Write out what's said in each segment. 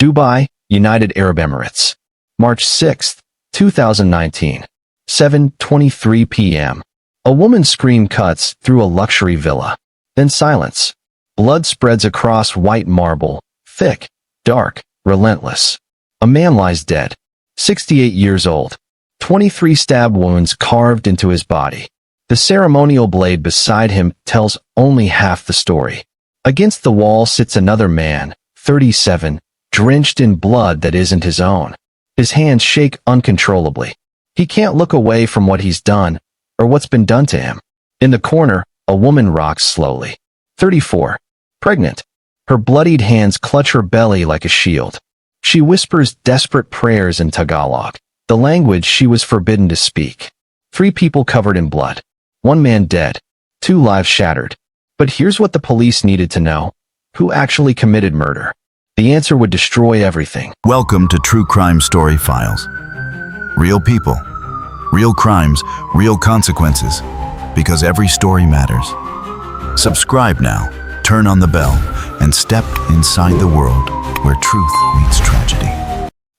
Dubai, United Arab Emirates. March 6, 2019. 7:23 p.m. A woman's scream cuts through a luxury villa. Then silence. Blood spreads across white marble, thick, dark, relentless. A man lies dead. 68 years old. 23 stab wounds carved into his body. The ceremonial blade beside him tells only half the story. Against the wall sits another man, 37, drenched in blood that isn't his own. His hands shake uncontrollably. He can't look away from what he's done, or what's been done to him. In the corner, a woman rocks slowly. 34. Pregnant. Her bloodied hands clutch her belly like a shield. She whispers desperate prayers in Tagalog, the language she was forbidden to speak. 3 people covered in blood. 1 man dead. 2 lives shattered. But here's what the police needed to know. Who actually committed murder? The answer would destroy everything. Welcome to True Crime Story Files. Real people, real crimes, real consequences, because every story matters. Subscribe now, turn on the bell, and step inside the world where truth meets tragedy.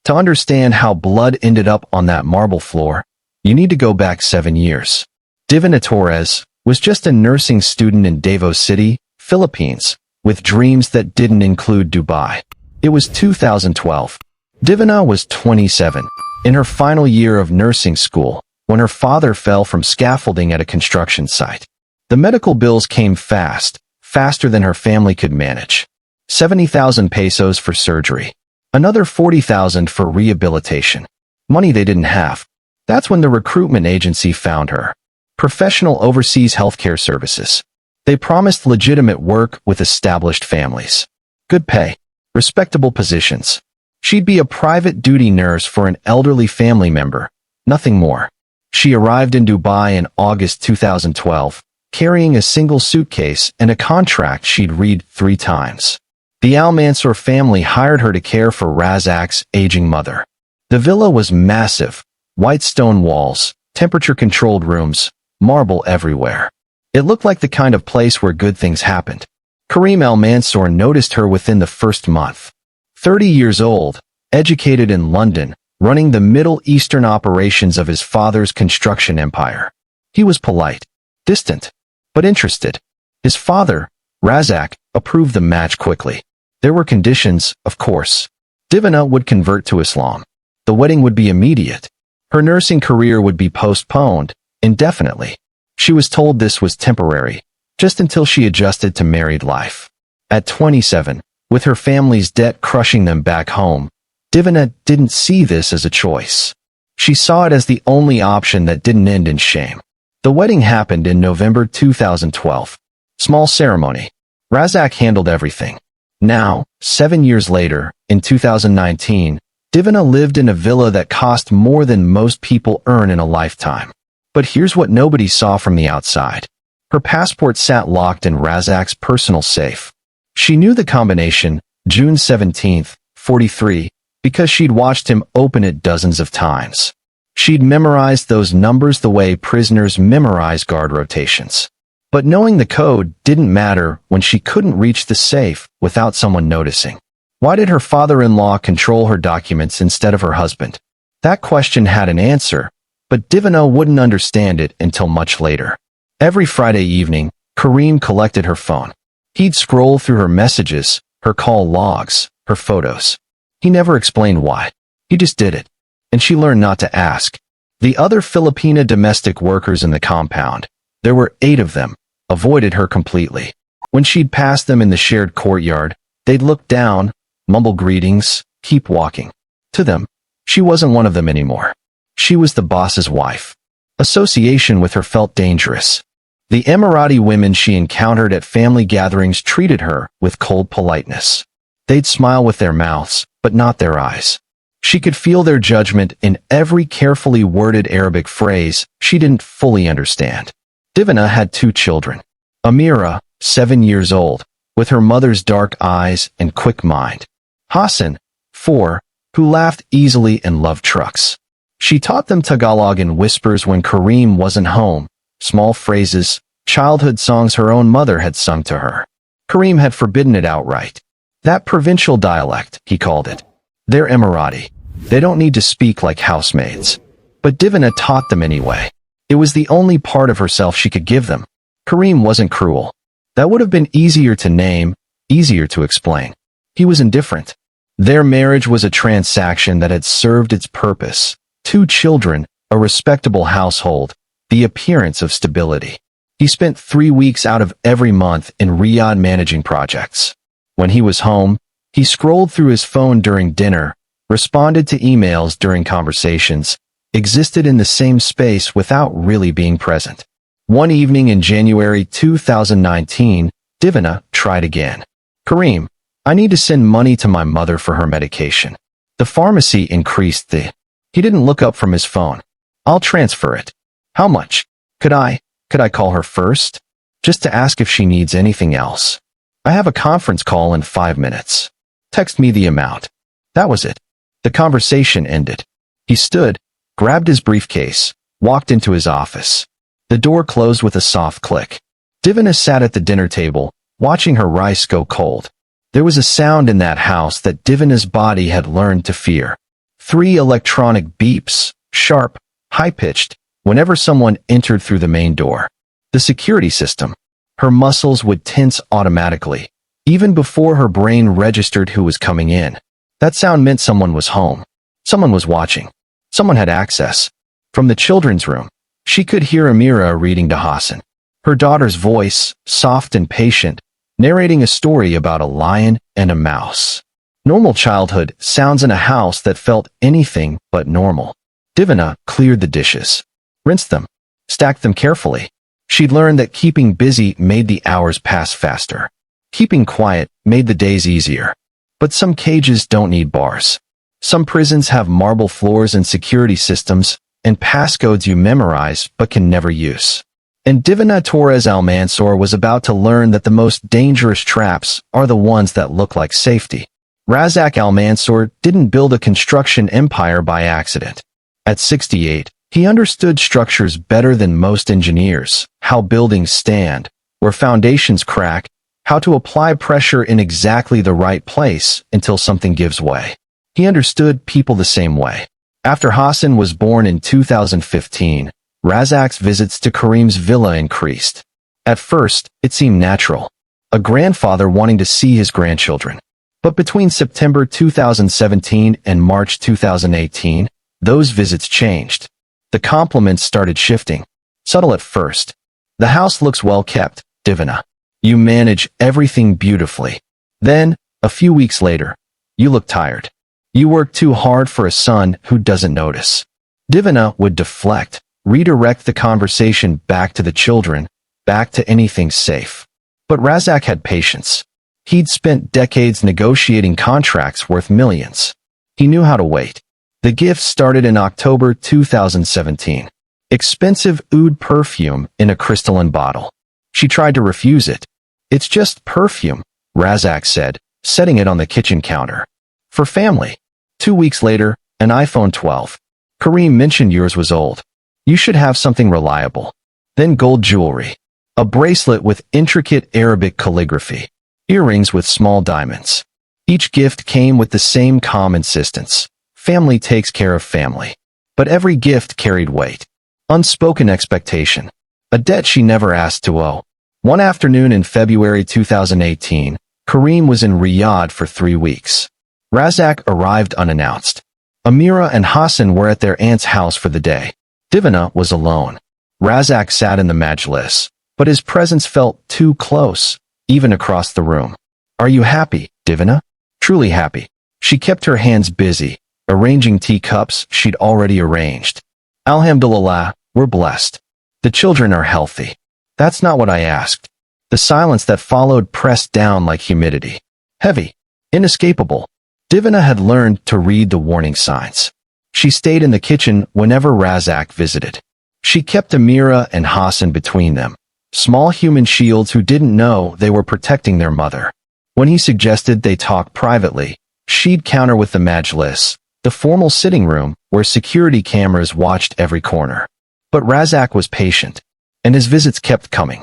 To understand how blood ended up on that marble floor, you need to go back 7 years. Divina Torres was just a nursing student in Davao City, Philippines, with dreams that didn't include Dubai. It was 2012. Divina was 27, in her final year of nursing school, when her father fell from scaffolding at a construction site. The medical bills came fast, faster than her family could manage. 70,000 pesos for surgery. Another 40,000 for rehabilitation. Money they didn't have. That's when the recruitment agency found her. Professional overseas healthcare services. They promised legitimate work with established families. Good pay. Respectable positions. She'd be a private duty nurse for an elderly family member. Nothing more. She arrived in Dubai in August 2012, carrying a single suitcase and a contract she'd read 3 times. The Al Mansour family hired her to care for Razak's aging mother. The villa was massive. White stone walls, temperature-controlled rooms, marble everywhere. It looked like the kind of place where good things happened. Karim Al Mansour noticed her within the first month. 30 years old, educated in London, running the Middle Eastern operations of his father's construction empire. He was polite, distant, but interested. His father, Razak, approved the match quickly. There were conditions, of course. Divina would convert to Islam. The wedding would be immediate. Her nursing career would be postponed, indefinitely. She was told this was temporary, just until she adjusted to married life. At 27, with her family's debt crushing them back home, Divina didn't see this as a choice. She saw it as the only option that didn't end in shame. The wedding happened in November 2012. Small ceremony. Razak handled everything. Now, 7 years later, in 2019, Divina lived in a villa that cost more than most people earn in a lifetime. But here's what nobody saw from the outside. Her passport sat locked in Razak's personal safe. She knew the combination, June 17, 43, because she'd watched him open it dozens of times. She'd memorized those numbers the way prisoners memorize guard rotations. But knowing the code didn't matter when she couldn't reach the safe without someone noticing. Why did her father-in-law control her documents instead of her husband? That question had an answer, but Divina wouldn't understand it until much later. Every Friday evening, Karim collected her phone. He'd scroll through her messages, her call logs, her photos. He never explained why. He just did it. And she learned not to ask. The other Filipina domestic workers in the compound, there were 8 of them, avoided her completely. When she'd pass them in the shared courtyard, they'd look down, mumble greetings, keep walking. To them, she wasn't one of them anymore. She was the boss's wife. Association with her felt dangerous. The Emirati women she encountered at family gatherings treated her with cold politeness. They'd smile with their mouths, but not their eyes. She could feel their judgment in every carefully worded Arabic phrase she didn't fully understand. Divina had 2 children. Amira, 7 years old, with her mother's dark eyes and quick mind. Hassan, 4, who laughed easily and loved trucks. She taught them Tagalog in whispers when Karim wasn't home, small phrases, childhood songs her own mother had sung to her. Karim had forbidden it outright. That provincial dialect, he called it. They're Emirati. They don't need to speak like housemaids. But Divina taught them anyway. It was the only part of herself she could give them. Karim wasn't cruel. That would have been easier to name, easier to explain. He was indifferent. Their marriage was a transaction that had served its purpose. 2 children, a respectable household, the appearance of stability. He spent 3 weeks out of every month in Riyadh managing projects. When he was home, he scrolled through his phone during dinner, responded to emails during conversations, existed in the same space without really being present. One evening in January 2019, Divina tried again. Karim, I need to send money to my mother for her medication. The pharmacy increased the... He didn't look up from his phone. I'll transfer it. How much? Could I call her first? Just to ask if she needs anything else. I have a conference call in 5 minutes. Text me the amount. That was it. The conversation ended. He stood, grabbed his briefcase, walked into his office. The door closed with a soft click. Divina sat at the dinner table, watching her rice go cold. There was a sound in that house that Divina's body had learned to fear. 3 electronic beeps, sharp, high-pitched, whenever someone entered through the main door. The security system. Her muscles would tense automatically, even before her brain registered who was coming in. That sound meant someone was home. Someone was watching. Someone had access. From the children's room, she could hear Amira reading to Hassan. Her daughter's voice, soft and patient, narrating a story about a lion and a mouse. Normal childhood sounds in a house that felt anything but normal. Divina cleared the dishes, rinsed them, stacked them carefully. She'd learned that keeping busy made the hours pass faster. Keeping quiet made the days easier. But some cages don't need bars. Some prisons have marble floors and security systems, and passcodes you memorize but can never use. And Divina Torres Almansour was about to learn that the most dangerous traps are the ones that look like safety. Razak Almansour didn't build a construction empire by accident. At 68, he understood structures better than most engineers, how buildings stand, where foundations crack, how to apply pressure in exactly the right place until something gives way. He understood people the same way. After Hassan was born in 2015, Razak's visits to Karim's villa increased. At first, it seemed natural. A grandfather wanting to see his grandchildren. But between September 2017 and March 2018, those visits changed. The compliments started shifting. Subtle at first. The house looks well kept, Divina. You manage everything beautifully. Then, a few weeks later, you look tired. You work too hard for a son who doesn't notice. Divina would deflect, redirect the conversation back to the children, back to anything safe. But Razak had patience. He'd spent decades negotiating contracts worth millions. He knew how to wait. The gift started in October 2017. Expensive oud perfume in a crystalline bottle. She tried to refuse it. It's just perfume, Razak said, setting it on the kitchen counter. For family. 2 weeks later, an iPhone 12. Karim mentioned yours was old. You should have something reliable. Then gold jewelry. A bracelet with intricate Arabic calligraphy. Earrings with small diamonds. Each gift came with the same calm insistence. Family takes care of family. But every gift carried weight. Unspoken expectation. A debt she never asked to owe. One afternoon in February 2018, Karim was in Riyadh for 3 weeks. Razak arrived unannounced. Amira and Hassan were at their aunt's house for the day. Divina was alone. Razak sat in the majlis, but his presence felt too close, even across the room. Are you happy, Divina? Truly happy. She kept her hands busy, arranging teacups she'd already arranged. Alhamdulillah, we're blessed. The children are healthy. That's not what I asked. The silence that followed pressed down like humidity. Heavy. Inescapable. Divina had learned to read the warning signs. She stayed in the kitchen whenever Razak visited. She kept Amira and Hassan between them. Small human shields who didn't know they were protecting their mother. When he suggested they talk privately, she'd counter with the majlis, the formal sitting room where security cameras watched every corner. But Razak was patient, and his visits kept coming.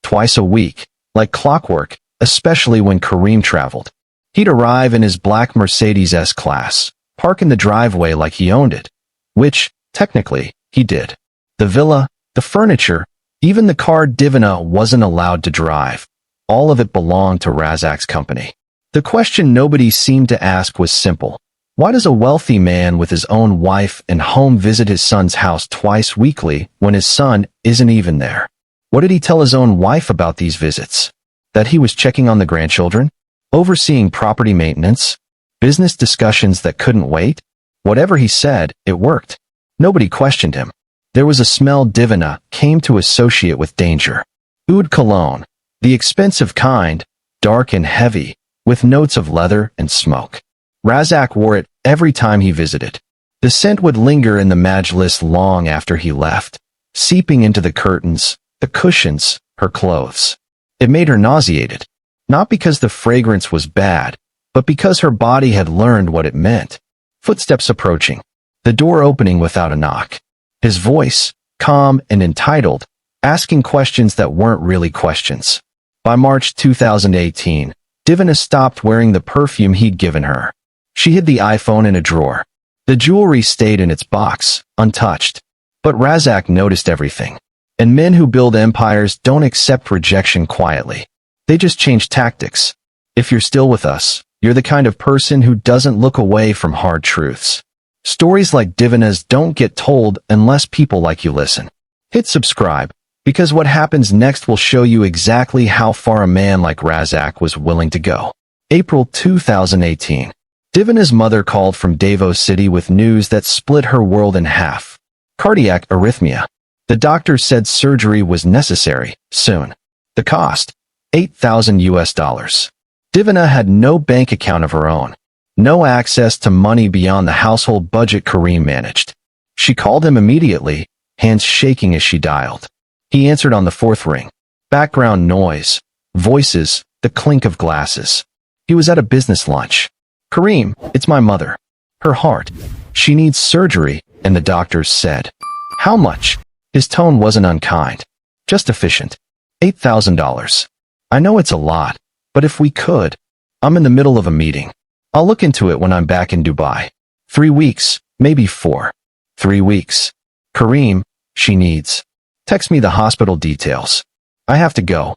Twice a week, like clockwork, especially when Karim traveled. He'd arrive in his black Mercedes S-Class, park in the driveway like he owned it, which, technically, he did. The villa, the furniture, even the car Divina wasn't allowed to drive. All of it belonged to Razak's company. The question nobody seemed to ask was simple. Why does a wealthy man with his own wife and home visit his son's house twice weekly when his son isn't even there? What did he tell his own wife about these visits? That he was checking on the grandchildren? Overseeing property maintenance? Business discussions that couldn't wait? Whatever he said, it worked. Nobody questioned him. There was a smell Divina came to associate with danger. Oud cologne, the expensive kind, dark and heavy, with notes of leather and smoke. Razak wore it every time he visited. The scent would linger in the majlis long after he left, seeping into the curtains, the cushions, her clothes. It made her nauseated, not because the fragrance was bad, but because her body had learned what it meant. Footsteps approaching, the door opening without a knock. His voice, calm and entitled, asking questions that weren't really questions. By March 2018, Divina stopped wearing the perfume he'd given her. She hid the iPhone in a drawer. The jewelry stayed in its box, untouched. But Razak noticed everything. And men who build empires don't accept rejection quietly. They just change tactics. If you're still with us, you're the kind of person who doesn't look away from hard truths. Stories like Divina's don't get told unless people like you listen. Hit subscribe, because what happens next will show you exactly how far a man like Razak was willing to go. April 2018. Divina's mother called from Davos City with news that split her world in half. Cardiac arrhythmia. The doctor said surgery was necessary, soon. The cost? $8,000. Divina had no bank account of her own. No access to money beyond the household budget Karim managed. She called him immediately, hands shaking as she dialed. He answered on the fourth ring. Background noise, voices, the clink of glasses. He was at a business lunch. Karim, it's my mother. Her heart. She needs surgery, and the doctors said. How much? His tone wasn't unkind. Just efficient. $8,000. I know it's a lot, but if we could. I'm in the middle of a meeting. I'll look into it when I'm back in Dubai. 3 weeks, maybe 4. 3 weeks. Karim, she needs. Text me the hospital details. I have to go.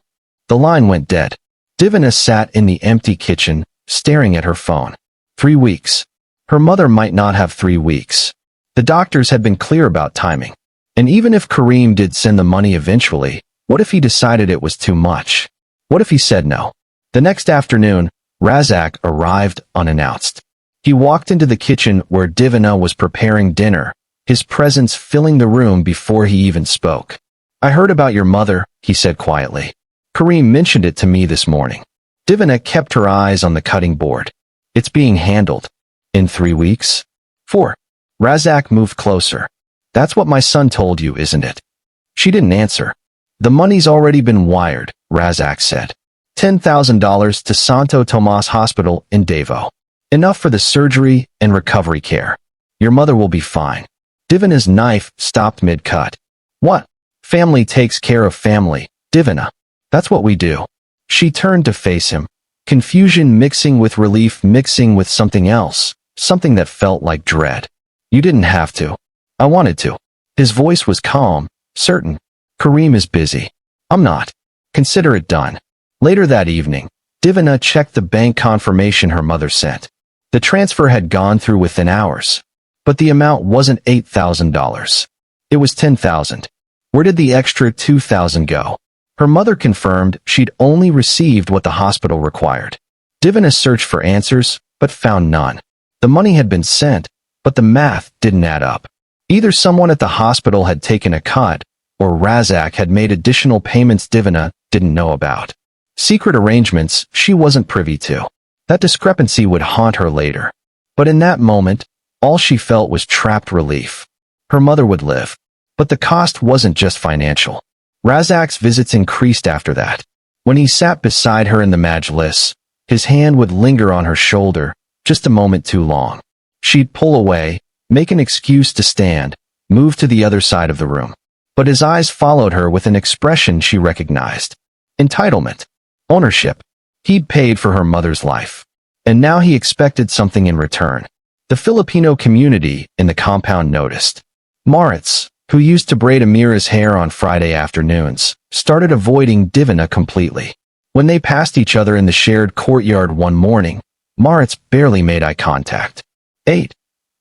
The line went dead. Divina sat in the empty kitchen, staring at her phone. 3 weeks. Her mother might not have 3 weeks. The doctors had been clear about timing. And even if Karim did send the money eventually, what if he decided it was too much? What if he said no? The next afternoon, Razak arrived unannounced. He walked into the kitchen where Divina was preparing dinner, his presence filling the room before he even spoke. I heard about your mother, he said quietly. Karim mentioned it to me this morning. Divina kept her eyes on the cutting board. It's being handled. In 3 weeks? 4. Razak moved closer. That's what my son told you, isn't it? She didn't answer. The money's already been wired, Razak said. $10,000 to Santo Tomas Hospital in Davos. Enough for the surgery and recovery care. Your mother will be fine. Divina's knife stopped mid-cut. What? Family takes care of family, Divina. That's what we do. She turned to face him, confusion mixing with relief mixing with something else, something that felt like dread. You didn't have to. I wanted to. His voice was calm, certain. Karim is busy. I'm not. Consider it done. Later that evening, Divina checked the bank confirmation her mother sent. The transfer had gone through within hours. But the amount wasn't $8,000. It was $10,000. Where did the extra $2,000 go? Her mother confirmed she'd only received what the hospital required. Divina searched for answers, but found none. The money had been sent, but the math didn't add up. Either someone at the hospital had taken a cut, or Razak had made additional payments Divina didn't know about. Secret arrangements she wasn't privy to. That discrepancy would haunt her later. But in that moment, all she felt was trapped relief. Her mother would live. But the cost wasn't just financial. Razak's visits increased after that. When he sat beside her in the majlis, his hand would linger on her shoulder, just a moment too long. She'd pull away, make an excuse to stand, move to the other side of the room. But his eyes followed her with an expression she recognized. Entitlement. Ownership. He'd paid for her mother's life. And now he expected something in return. The Filipino community in the compound noticed. Maritz, who used to braid Amira's hair on Friday afternoons, started avoiding Divina completely. When they passed each other in the shared courtyard one morning, Maritz barely made eye contact. 8.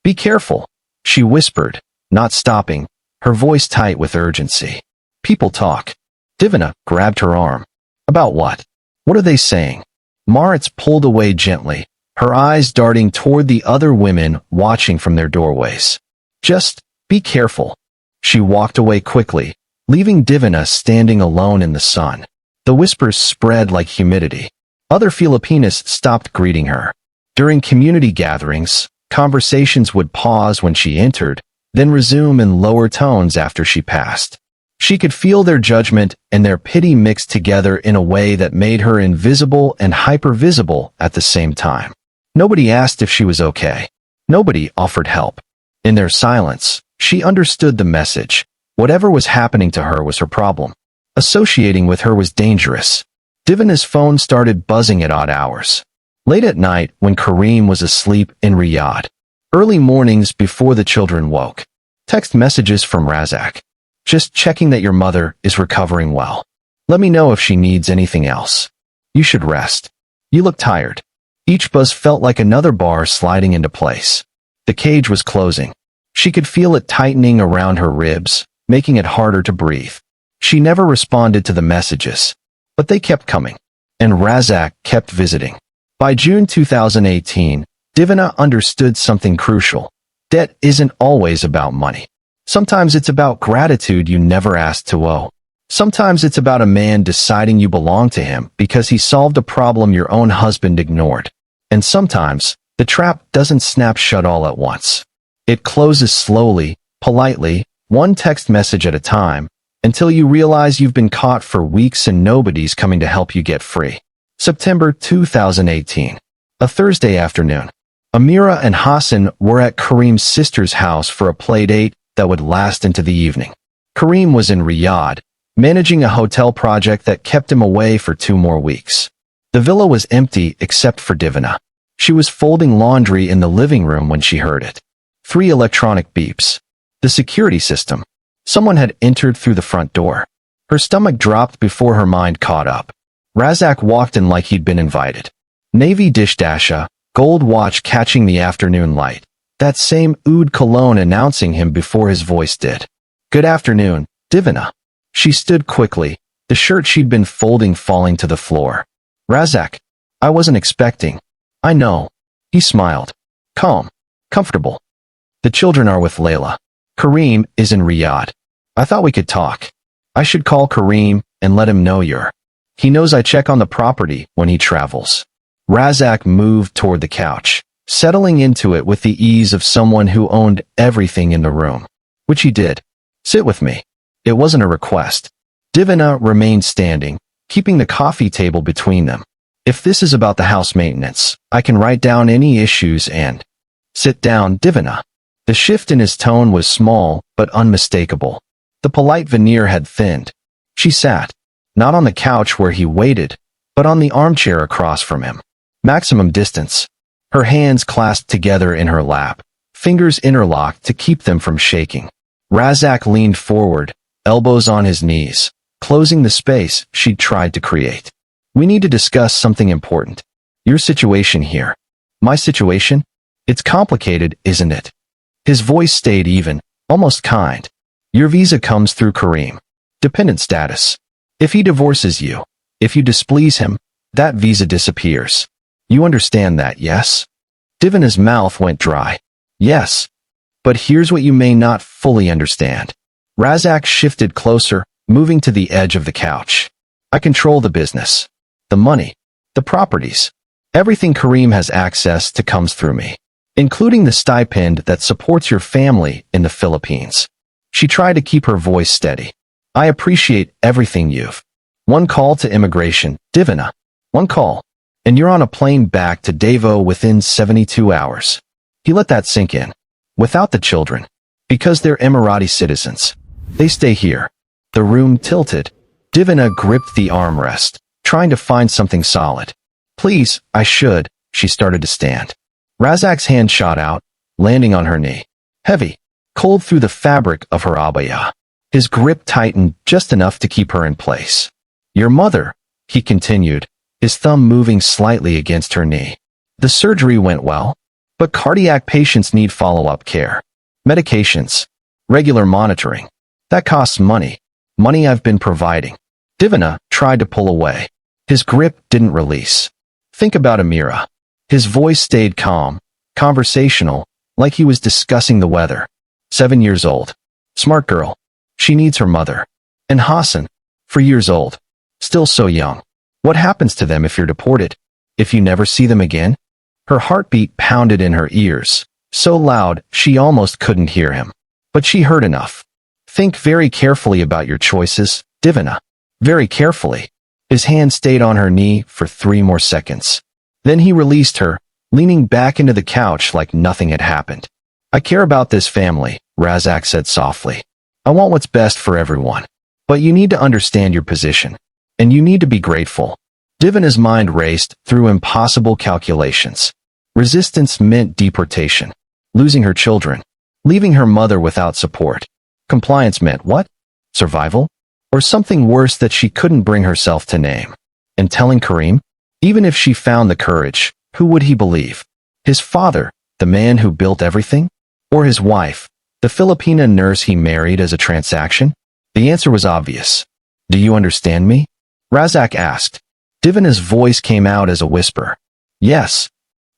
Be careful, she whispered, not stopping, her voice tight with urgency. People talk. Divina grabbed her arm. About what? What are they saying? Maritz pulled away gently, her eyes darting toward the other women watching from their doorways. Just be careful. She walked away quickly, leaving Divina standing alone in the sun. The whispers spread like humidity. Other Filipinas stopped greeting her. During community gatherings, conversations would pause when she entered, then resume in lower tones after she passed. She could feel their judgment and their pity mixed together in a way that made her invisible and hypervisible at the same time. Nobody asked if she was okay. Nobody offered help. In their silence, she understood the message. Whatever was happening to her was her problem. Associating with her was dangerous. Divina's phone started buzzing at odd hours. Late at night when Kareem was asleep in Riyadh. Early mornings before the children woke. Text messages from Razak. Just checking that your mother is recovering well. Let me know if she needs anything else. You should rest. You look tired. Each buzz felt like another bar sliding into place. The cage was closing. She could feel it tightening around her ribs, making it harder to breathe. She never responded to the messages, but they kept coming, and Razak kept visiting. By June 2018, Divina understood something crucial. Debt isn't always about money. Sometimes it's about gratitude you never asked to owe. Sometimes it's about a man deciding you belong to him because he solved a problem your own husband ignored. And sometimes, the trap doesn't snap shut all at once. It closes slowly, politely, one text message at a time, until you realize you've been caught for weeks and nobody's coming to help you get free. September 2018. A Thursday afternoon. Amira and Hassan were at Kareem's sister's house for a play date that would last into the evening. Kareem was in Riyadh, managing a hotel project that kept him away for 2 more weeks. The villa was empty except for Divina. She was folding laundry in the living room when she heard it. 3 electronic beeps. The security system. Someone had entered through the front door. Her stomach dropped before her mind caught up. Razak walked in like he'd been invited. Navy dish dasha, gold watch catching the afternoon light. That same oud cologne announcing him before his voice did. Good afternoon, Divina. She stood quickly, the shirt she'd been folding falling to the floor. Razak, I wasn't expecting. I know. He smiled. Calm. Comfortable. The children are with Layla. Kareem is in Riyadh. I thought we could talk. I should call Kareem and let him know you're. He knows I check on the property when he travels. Razak moved toward the couch, settling into it with the ease of someone who owned everything in the room. Which he did. Sit with me. It wasn't a request. Divina remained standing, keeping the coffee table between them. If this is about the house maintenance, I can write down any issues and... Sit down, Divina. The shift in his tone was small, but unmistakable. The polite veneer had thinned. She sat, not on the couch where he waited, but on the armchair across from him. Maximum distance. Her hands clasped together in her lap, fingers interlocked to keep them from shaking. Razak leaned forward, elbows on his knees, closing the space she'd tried to create. We need to discuss something important. Your situation here. My situation? It's complicated, isn't it? His voice stayed even, almost kind. Your visa comes through Kareem. Dependent status. If he divorces you, if you displease him, that visa disappears. You understand that, yes? Divina's mouth went dry. Yes. But here's what you may not fully understand. Razak shifted closer, moving to the edge of the couch. I control the business. The money. The properties. Everything Kareem has access to comes through me, including the stipend that supports your family in the Philippines. She tried to keep her voice steady. I appreciate everything you've. One call to immigration, Divina. One call. And you're on a plane back to Davao within 72 hours. He let that sink in. Without the children. Because they're Emirati citizens. They stay here. The room tilted. Divina gripped the armrest, trying to find something solid. Please, I should. She started to stand. Razak's hand shot out, landing on her knee. Heavy, cold through the fabric of her abaya. His grip tightened just enough to keep her in place. Your mother, he continued, his thumb moving slightly against her knee. The surgery went well, but cardiac patients need follow-up care. Medications, regular monitoring. That costs money. Money I've been providing. Divina tried to pull away. His grip didn't release. Think about Amira. His voice stayed calm, conversational, like he was discussing the weather. 7 years old. Smart girl. She needs her mother. And Hassan, 4 years old. Still so young. What happens to them if you're deported? If you never see them again? Her heartbeat pounded in her ears, so loud she almost couldn't hear him. But she heard enough. Think very carefully about your choices, Divina. Very carefully. His hand stayed on her knee for 3 more seconds. Then he released her, leaning back into the couch like nothing had happened. I care about this family, Razak said softly. I want what's best for everyone. But you need to understand your position. And you need to be grateful. Divina's mind raced through impossible calculations. Resistance meant deportation. Losing her children. Leaving her mother without support. Compliance meant what? Survival? Or something worse that she couldn't bring herself to name. And telling Karim? Even if she found the courage, who would he believe? His father, the man who built everything? Or his wife, the Filipina nurse he married as a transaction? The answer was obvious. Do you understand me? Razak asked. Divina's voice came out as a whisper. Yes.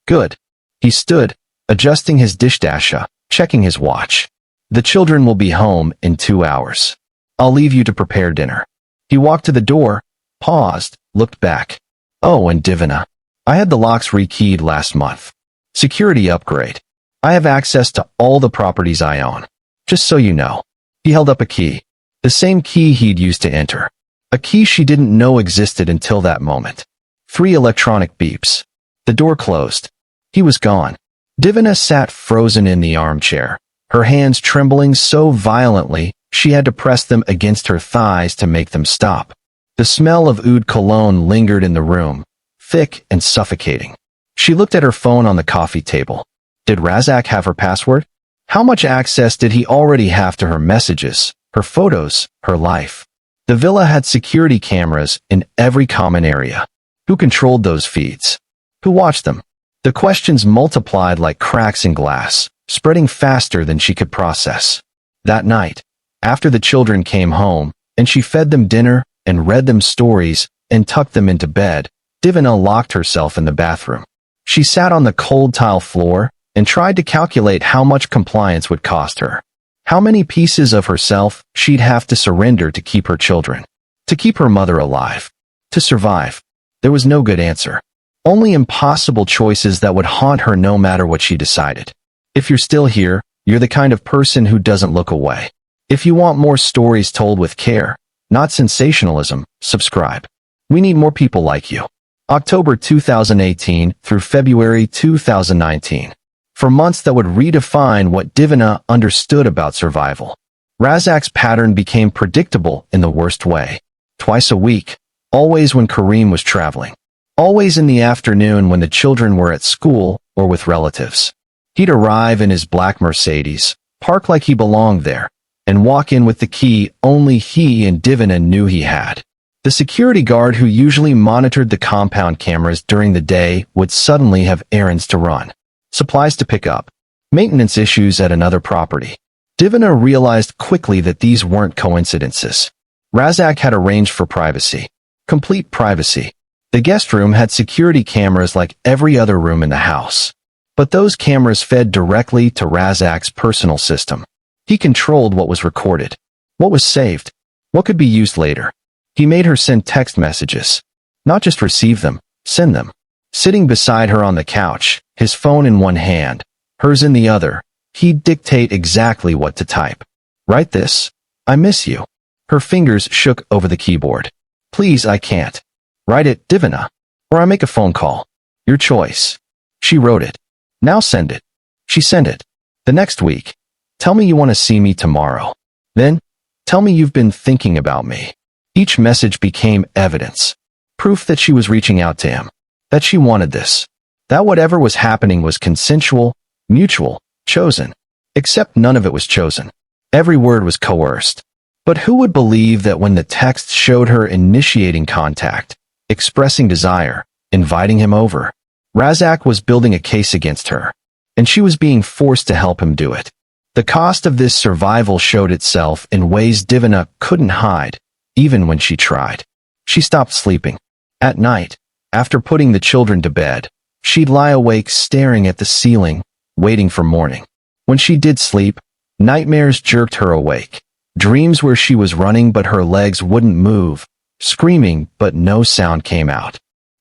Good. He stood, adjusting his dishdasha, checking his watch. The children will be home in 2 hours. I'll leave you to prepare dinner. He walked to the door, paused, looked back. Oh, and Divina. I had the locks rekeyed last month. Security upgrade. I have access to all the properties I own. Just so you know. He held up a key. The same key he'd used to enter. A key she didn't know existed until that moment. 3 electronic beeps. The door closed. He was gone. Divina sat frozen in the armchair, her hands trembling so violently she had to press them against her thighs to make them stop. The smell of oud cologne lingered in the room, thick and suffocating. She looked at her phone on the coffee table. Did Razak have her password? How much access did he already have to her messages, her photos, her life? The villa had security cameras in every common area. Who controlled those feeds? Who watched them? The questions multiplied like cracks in glass, spreading faster than she could process. That night, after the children came home, and she fed them dinner and read them stories and tucked them into bed, Divina locked herself in the bathroom. She sat on the cold tile floor and tried to calculate how much compliance would cost her. How many pieces of herself she'd have to surrender to keep her children, to keep her mother alive, to survive. There was no good answer. Only impossible choices that would haunt her no matter what she decided. If you're still here, you're the kind of person who doesn't look away. If you want more stories told with care, not sensationalism, subscribe. We need more people like you. October 2018 through February 2019. For months that would redefine what Divina understood about survival. Razak's pattern became predictable in the worst way. Twice a week, always when Karim was traveling. Always in the afternoon when the children were at school or with relatives. He'd arrive in his black Mercedes, park like he belonged there, and walk in with the key only he and Divina knew he had. The security guard who usually monitored the compound cameras during the day would suddenly have errands to run. Supplies to pick up. Maintenance issues at another property. Divina realized quickly that these weren't coincidences. Razak had arranged for privacy. Complete privacy. The guest room had security cameras like every other room in the house. But those cameras fed directly to Razak's personal system. He controlled what was recorded, what was saved, what could be used later. He made her send text messages. Not just receive them, send them. Sitting beside her on the couch, his phone in one hand, hers in the other, he'd dictate exactly what to type. Write this. I miss you. Her fingers shook over the keyboard. Please, I can't. Write it, Divina. Or I make a phone call. Your choice. She wrote it. Now send it. She sent it. The next week. Tell me you want to see me tomorrow. Then, tell me you've been thinking about me. Each message became evidence. Proof that she was reaching out to him. That she wanted this. That whatever was happening was consensual, mutual, chosen. Except none of it was chosen. Every word was coerced. But who would believe that when the text showed her initiating contact, expressing desire, inviting him over, Razak was building a case against her, and she was being forced to help him do it. The cost of this survival showed itself in ways Divina couldn't hide, even when she tried. She stopped sleeping. At night, after putting the children to bed, she'd lie awake staring at the ceiling, waiting for morning. When she did sleep, nightmares jerked her awake. Dreams where she was running but her legs wouldn't move, screaming but no sound came out.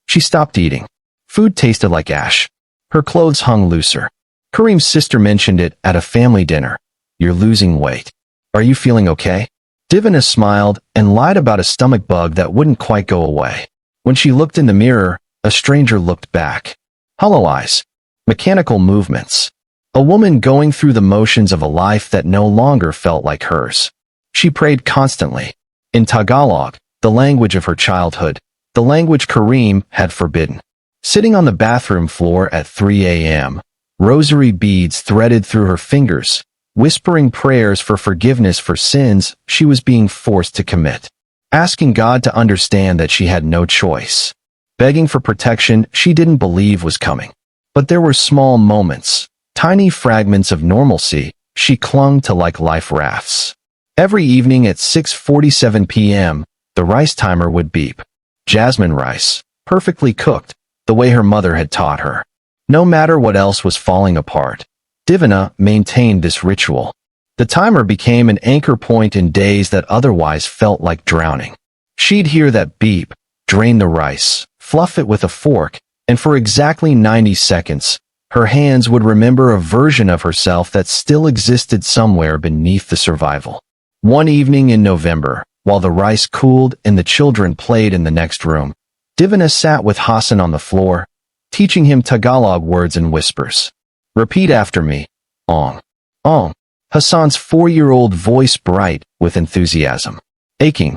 She stopped eating. Food tasted like ash. Her clothes hung looser. Kareem's sister mentioned it at a family dinner. "You're losing weight. Are you feeling okay?" Divina smiled and lied about a stomach bug that wouldn't quite go away. When she looked in the mirror, a stranger looked back. Hollow eyes. Mechanical movements. A woman going through the motions of a life that no longer felt like hers. She prayed constantly. In Tagalog, the language of her childhood, the language Kareem had forbidden. Sitting on the bathroom floor at 3 a.m., rosary beads threaded through her fingers, whispering prayers for forgiveness for sins she was being forced to commit. Asking God to understand that she had no choice. Begging for protection she didn't believe was coming. But there were small moments, tiny fragments of normalcy she clung to like life rafts. Every evening at 6:47 p.m., the rice timer would beep. Jasmine rice, perfectly cooked, the way her mother had taught her. No matter what else was falling apart, Divina maintained this ritual. The timer became an anchor point in days that otherwise felt like drowning. She'd hear that beep, drain the rice, fluff it with a fork, and for exactly 90 seconds, her hands would remember a version of herself that still existed somewhere beneath the survival. One evening in November, while the rice cooled and the children played in the next room, Divina sat with Hassan on the floor, teaching him Tagalog words in whispers. "Repeat after me. Ong. Ong." Hassan's 4-year-old voice bright with enthusiasm. "Aching.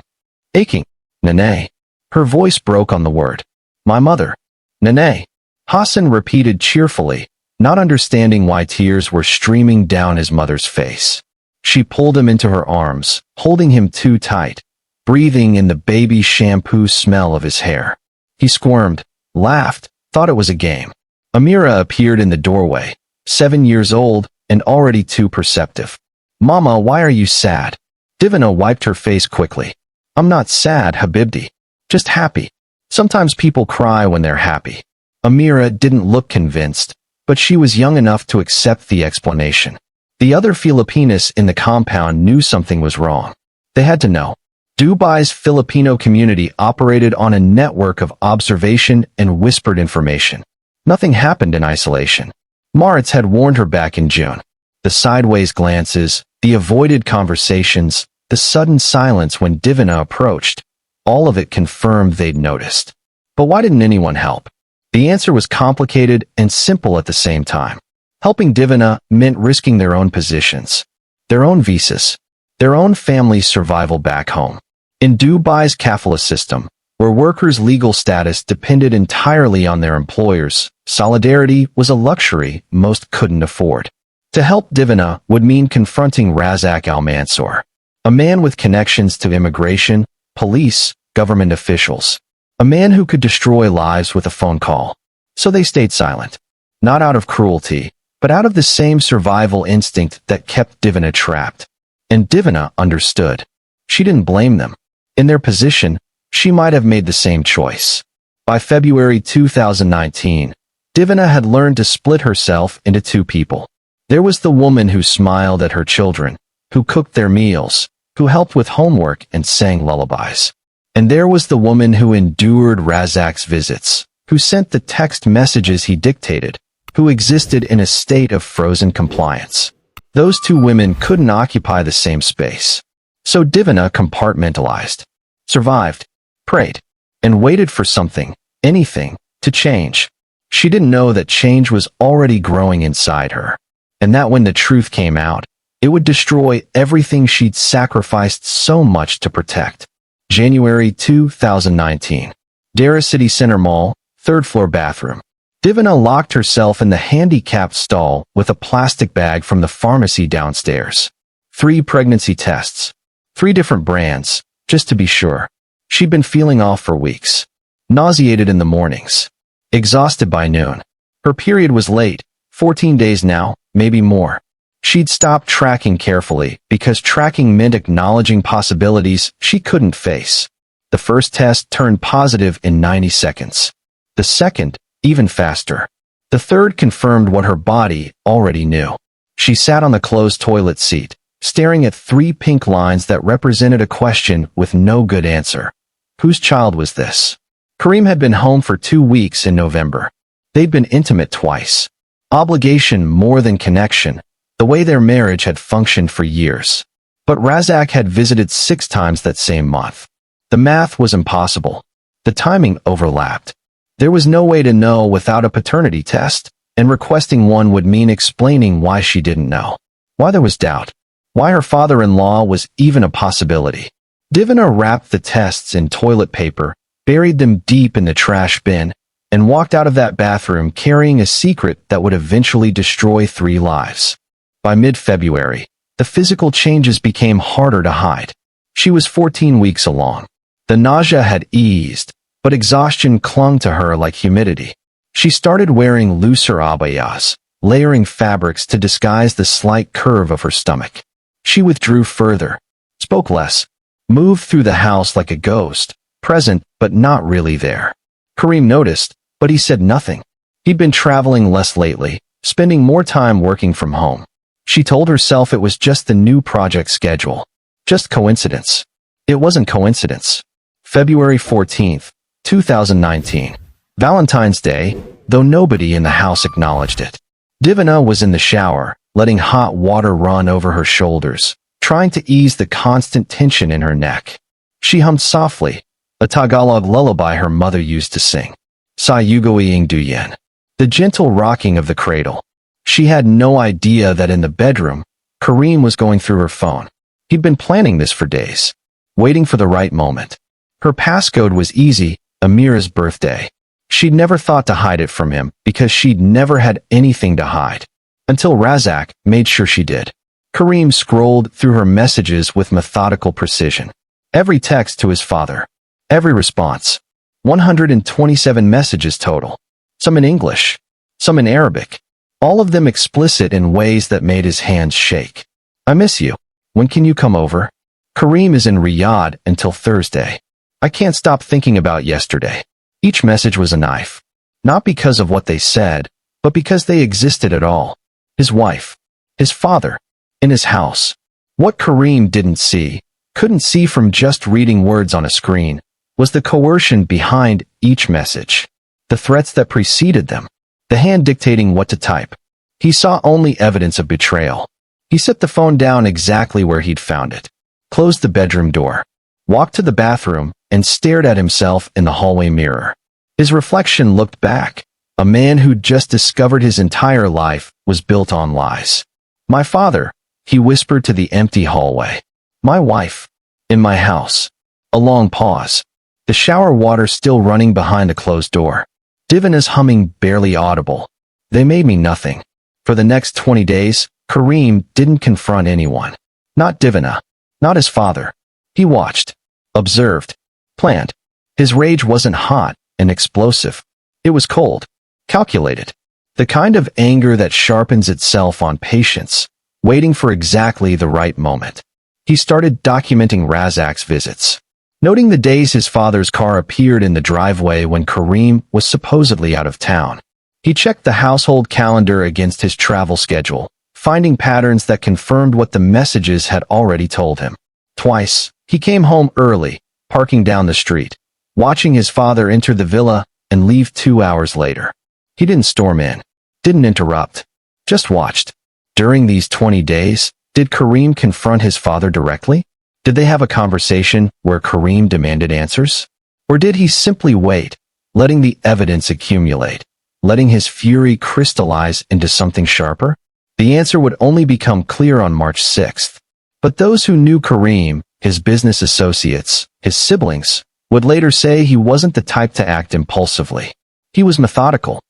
Aching. Nene." Her voice broke on the word. "My mother. Nene." Hassan repeated cheerfully, not understanding why tears were streaming down his mother's face. She pulled him into her arms, holding him too tight, breathing in the baby shampoo smell of his hair. He squirmed, laughed, thought it was a game. Amira appeared in the doorway, 7 years old and already too perceptive. "Mama, why are you sad?" Divina wiped her face quickly. "I'm not sad, Habibdi. Just happy. Sometimes people cry when they're happy." Amira didn't look convinced, but she was young enough to accept the explanation. The other Filipinas in the compound knew something was wrong. They had to know. Dubai's Filipino community operated on a network of observation and whispered information. Nothing happened in isolation. Maritz had warned her back in June. The sideways glances, the avoided conversations, the sudden silence when Divina approached, all of it confirmed they'd noticed. But why didn't anyone help? The answer was complicated and simple at the same time. Helping Divina meant risking their own positions, their own visas, their own family's survival back home. In Dubai's kafala system, where workers' legal status depended entirely on their employers, solidarity was a luxury most couldn't afford. To help Divina would mean confronting Razak Al-Mansour, a man with connections to immigration, police, government officials, a man who could destroy lives with a phone call. So they stayed silent, not out of cruelty, but out of the same survival instinct that kept Divina trapped. And Divina understood. She didn't blame them. In their position, she might have made the same choice. By February 2019, Divina had learned to split herself into two people. There was the woman who smiled at her children, who cooked their meals, who helped with homework and sang lullabies. And there was the woman who endured Razak's visits, who sent the text messages he dictated, who existed in a state of frozen compliance. Those two women couldn't occupy the same space. So Divina compartmentalized, survived, prayed, and waited for something, anything, to change. She didn't know that change was already growing inside her, and that when the truth came out, it would destroy everything she'd sacrificed so much to protect. January 2019. Dara City Center Mall, 3rd floor bathroom. Divina locked herself in the handicapped stall with a plastic bag from the pharmacy downstairs. 3 pregnancy tests. 3 different brands, just to be sure. She'd been feeling off for weeks. Nauseated in the mornings. Exhausted by noon. Her period was late, 14 days now, maybe more. She'd stopped tracking carefully because tracking meant acknowledging possibilities she couldn't face. The first test turned positive in 90 seconds. The second, even faster. The third confirmed what her body already knew. She sat on the closed toilet seat, staring at 3 pink lines that represented a question with no good answer. Whose child was this? Kareem had been home for 2 weeks in November. They'd been intimate twice. Obligation more than connection, the way their marriage had functioned for years. But Razak had visited 6 times that same month. The math was impossible. The timing overlapped. There was no way to know without a paternity test, and requesting one would mean explaining why she didn't know. Why there was doubt. Why her father-in-law was even a possibility. Divina wrapped the tests in toilet paper, buried them deep in the trash bin, and walked out of that bathroom carrying a secret that would eventually destroy 3 lives. By mid-February, the physical changes became harder to hide. She was 14 weeks along. The nausea had eased, but exhaustion clung to her like humidity. She started wearing looser abayas, layering fabrics to disguise the slight curve of her stomach. She withdrew further, spoke less, moved through the house like a ghost, present but not really there. Kareem noticed, but he said nothing. He'd been traveling less lately, spending more time working from home. She told herself it was just the new project schedule. Just coincidence. It wasn't coincidence. February 14th, 2019. Valentine's Day, though nobody in the house acknowledged it. Divina was in the shower, letting hot water run over her shoulders, trying to ease the constant tension in her neck. She hummed softly, a Tagalog lullaby her mother used to sing. Sa Yugoing Duyen. The gentle rocking of the cradle. She had no idea that in the bedroom, Kareem was going through her phone. He'd been planning this for days, waiting for the right moment. Her passcode was easy, Amira's birthday. She'd never thought to hide it from him because she'd never had anything to hide. Until Razak made sure she did. Kareem scrolled through her messages with methodical precision. Every text to his father. Every response. 127 messages total. Some in English. Some in Arabic. All of them explicit in ways that made his hands shake. I miss you. When can you come over? Kareem is in Riyadh until Thursday. I can't stop thinking about yesterday. Each message was a knife. Not because of what they said, but because they existed at all. His wife. His father. In his house. What Kareem didn't see, couldn't see from just reading words on a screen, was the coercion behind each message. The threats that preceded them. The hand dictating what to type. He saw only evidence of betrayal. He set the phone down exactly where he'd found it. Closed the bedroom door. Walked to the bathroom and stared at himself in the hallway mirror. His reflection looked back. A man who'd just discovered his entire life was built on lies. My father, he whispered to the empty hallway. My wife. In my house. A long pause. The shower water still running behind the closed door. Divina's humming barely audible. They made me nothing. For the next 20 days, Kareem didn't confront anyone. Not Divina. Not his father. He watched. Observed. Planned. His rage wasn't hot and explosive. It was cold. Calculated. The kind of anger that sharpens itself on patience, waiting for exactly the right moment. He started documenting Razak's visits. Noting the days his father's car appeared in the driveway when Kareem was supposedly out of town. He checked the household calendar against his travel schedule, finding patterns that confirmed what the messages had already told him. Twice, he came home early, parking down the street, watching his father enter the villa and leave 2 hours later. He didn't storm in, didn't interrupt, just watched. During these 20 days, did Kareem confront his father directly? Did they have a conversation where Kareem demanded answers? Or did he simply wait, letting the evidence accumulate, letting his fury crystallize into something sharper? The answer would only become clear on March 6th. But those who knew Kareem, his business associates, his siblings, would later say he wasn't the type to act impulsively. He was methodical,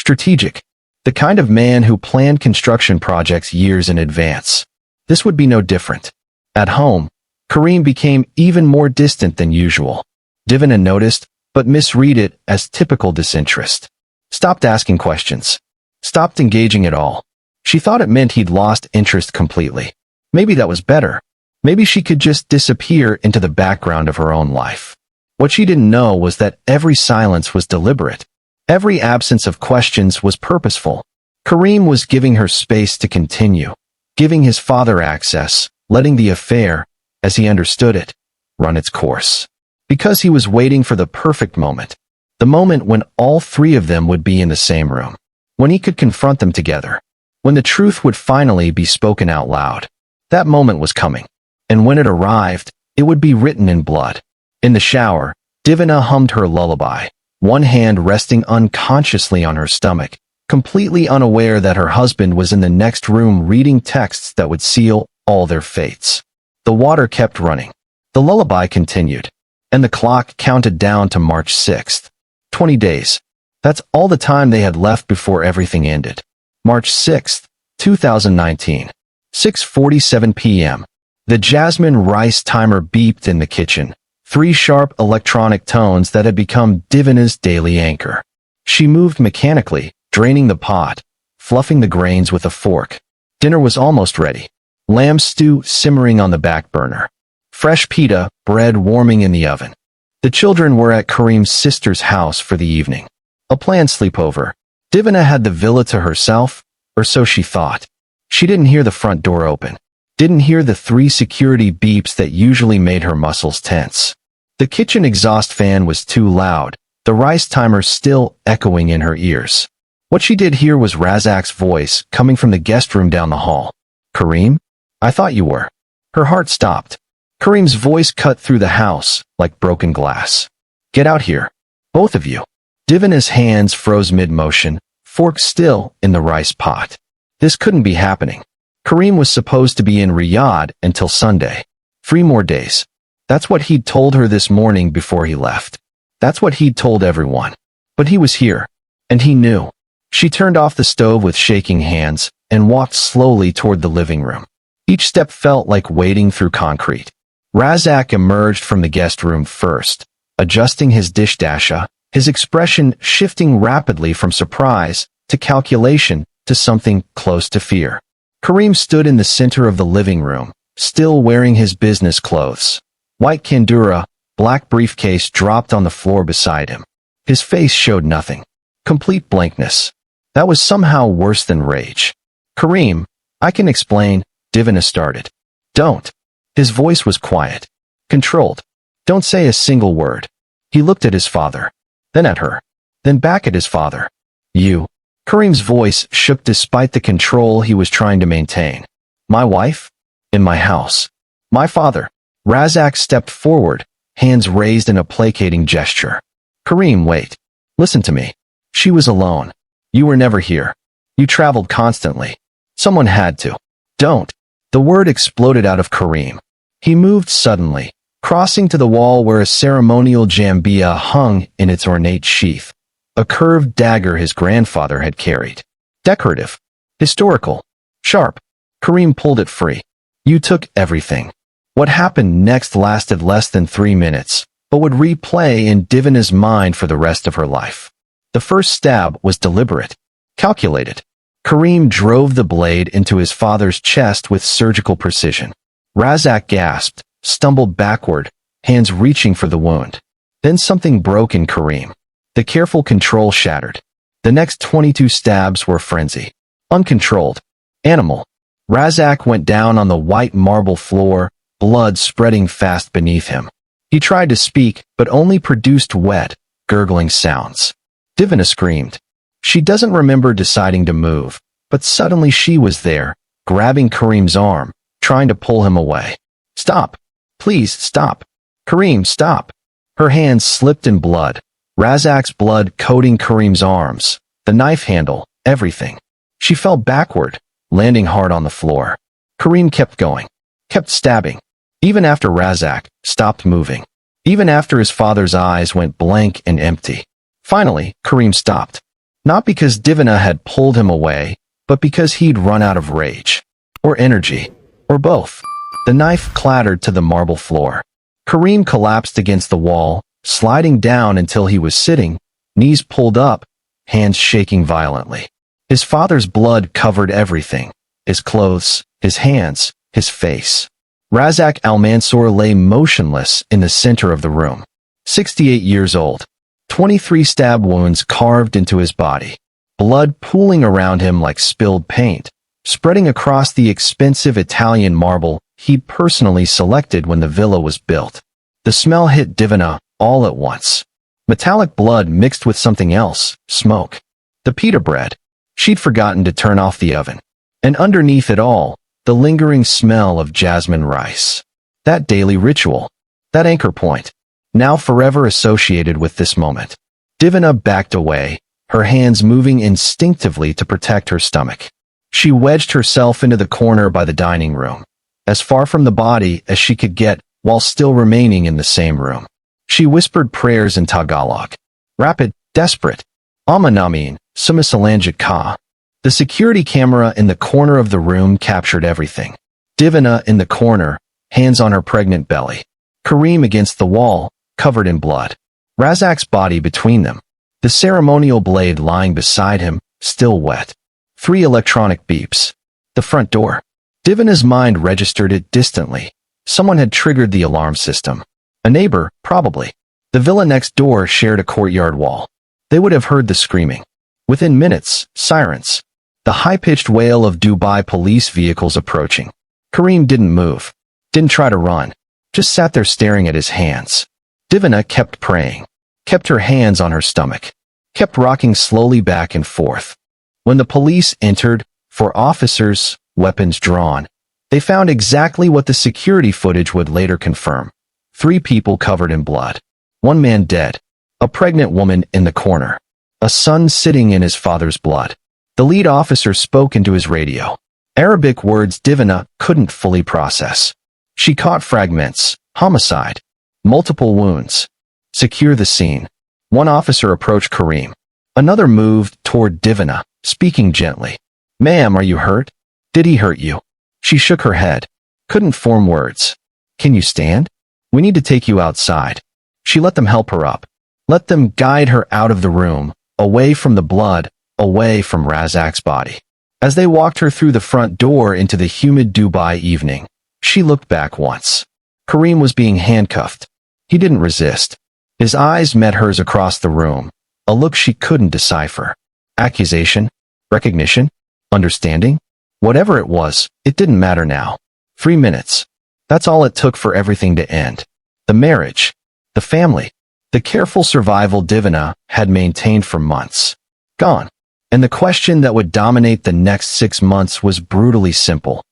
Strategic. The kind of man who planned construction projects years in advance. This would be no different. At home, Kareem became even more distant than usual. Divina noticed, but misread it as typical disinterest. Stopped asking questions. Stopped engaging at all. She thought it meant he'd lost interest completely. Maybe that was better. Maybe she could just disappear into the background of her own life. What she didn't know was that every silence was deliberate. Every absence of questions was purposeful. Kareem was giving her space to continue, giving his father access, letting the affair, as he understood it, run its course. Because he was waiting for the perfect moment. The moment when all three of them would be in the same room. When he could confront them together. When the truth would finally be spoken out loud. That moment was coming. And when it arrived, it would be written in blood. In the shower, Divina hummed her lullaby, one hand resting unconsciously on her stomach, completely unaware that her husband was in the next room reading texts that would seal all their fates. The water kept running. The lullaby continued. And the clock counted down to March 6th. 20 days. That's all the time they had left before everything ended. March 6th, 2019. 6:47 p.m. The Jasmine rice timer beeped in the kitchen. 3 sharp electronic tones that had become Divina's daily anchor. She moved mechanically, draining the pot, fluffing the grains with a fork. Dinner was almost ready. Lamb stew simmering on the back burner. Fresh pita, bread warming in the oven. The children were at Kareem's sister's house for the evening. A planned sleepover. Divina had the villa to herself, or so she thought. She didn't hear the front door open. Didn't hear the 3 security beeps that usually made her muscles tense. The kitchen exhaust fan was too loud, the rice timer still echoing in her ears. What she did hear was Razak's voice coming from the guest room down the hall. Kareem? I thought you were. Her heart stopped. Kareem's voice cut through the house like broken glass. Get out here. Both of you. Divina's hands froze mid-motion, fork still in the rice pot. This couldn't be happening. Kareem was supposed to be in Riyadh until Sunday. 3 more days. That's what he'd told her this morning before he left. That's what he'd told everyone. But he was here. And he knew. She turned off the stove with shaking hands and walked slowly toward the living room. Each step felt like wading through concrete. Razak emerged from the guest room first, adjusting his dish dasha, his expression shifting rapidly from surprise to calculation to something close to fear. Kareem stood in the center of the living room, still wearing his business clothes. White kandura, black briefcase dropped on the floor beside him. His face showed nothing. Complete blankness. That was somehow worse than rage. Kareem, I can explain, Divina started. Don't. His voice was quiet. Controlled. Don't say a single word. He looked at his father. Then at her. Then back at his father. You. Kareem's voice shook despite the control he was trying to maintain. My wife? In my house. My father. Razak stepped forward, hands raised in a placating gesture. Kareem, wait. Listen to me. She was alone. You were never here. You traveled constantly. Someone had to. Don't. The word exploded out of Kareem. He moved suddenly, crossing to the wall where a ceremonial jambia hung in its ornate sheath. A curved dagger his grandfather had carried. Decorative. Historical. Sharp. Kareem pulled it free. You took everything. What happened next lasted less than 3 minutes, but would replay in Divina's mind for the rest of her life. The first stab was deliberate. Calculated. Kareem drove the blade into his father's chest with surgical precision. Razak gasped, stumbled backward, hands reaching for the wound. Then something broke in Kareem. The careful control shattered. The next 22 stabs were frenzy. Uncontrolled. Animal. Razak went down on the white marble floor, blood spreading fast beneath him. He tried to speak, but only produced wet, gurgling sounds. Divina screamed. She doesn't remember deciding to move, but suddenly she was there, grabbing Kareem's arm, trying to pull him away. Stop. Please, stop. Kareem, stop. Her hands slipped in blood. Razak's blood coating Kareem's arms, the knife handle, everything. She fell backward, landing hard on the floor. Kareem kept going, kept stabbing. Even after Razak stopped moving. Even after his father's eyes went blank and empty. Finally, Kareem stopped. Not because Divina had pulled him away, but because he'd run out of rage. Or energy. Or both. The knife clattered to the marble floor. Kareem collapsed against the wall, sliding down until he was sitting, knees pulled up, hands shaking violently. His father's blood covered everything. His clothes, his hands, his face. Razak Al-Mansour lay motionless in the center of the room. 68 years old. 23 stab wounds carved into his body. Blood pooling around him like spilled paint, spreading across the expensive Italian marble he'd personally selected when the villa was built. The smell hit Divina all at once. Metallic blood mixed with something else, smoke. The pita bread. She'd forgotten to turn off the oven. And underneath it all, the lingering smell of jasmine rice. That daily ritual. That anchor point. Now forever associated with this moment. Divina backed away, her hands moving instinctively to protect her stomach. She wedged herself into the corner by the dining room, as far from the body as she could get while still remaining in the same room. She whispered prayers in Tagalog. Rapid, desperate. Ama namin, sumisalangit ka. The security camera in the corner of the room captured everything. Divina in the corner, hands on her pregnant belly. Kareem against the wall, covered in blood. Razak's body between them. The ceremonial blade lying beside him, still wet. 3 electronic beeps. The front door. Divina's mind registered it distantly. Someone had triggered the alarm system. A neighbor, probably. The villa next door shared a courtyard wall. They would have heard the screaming. Within minutes, sirens. The high-pitched wail of Dubai police vehicles approaching. Kareem didn't move. Didn't try to run. Just sat there staring at his hands. Divina kept praying. Kept her hands on her stomach. Kept rocking slowly back and forth. When the police entered, 4 officers, weapons drawn, they found exactly what the security footage would later confirm. 3 people covered in blood. 1 man dead. A pregnant woman in the corner. A son sitting in his father's blood. The lead officer spoke into his radio. Arabic words Divina couldn't fully process. She caught fragments. Homicide. Multiple wounds. Secure the scene. 1 officer approached Kareem. Another moved toward Divina, speaking gently. Ma'am, are you hurt? Did he hurt you? She shook her head. Couldn't form words. Can you stand? We need to take you outside. She let them help her up. Let them guide her out of the room, away from the blood, away from Razak's body. As they walked her through the front door into the humid Dubai evening, she looked back once. Kareem was being handcuffed. He didn't resist. His eyes met hers across the room, a look she couldn't decipher. Accusation? Recognition? Understanding? Whatever it was, it didn't matter now. 3 minutes. That's all it took for everything to end. The marriage. The family. The careful survival Divina had maintained for months. Gone. And the question that would dominate the next 6 months was brutally simple.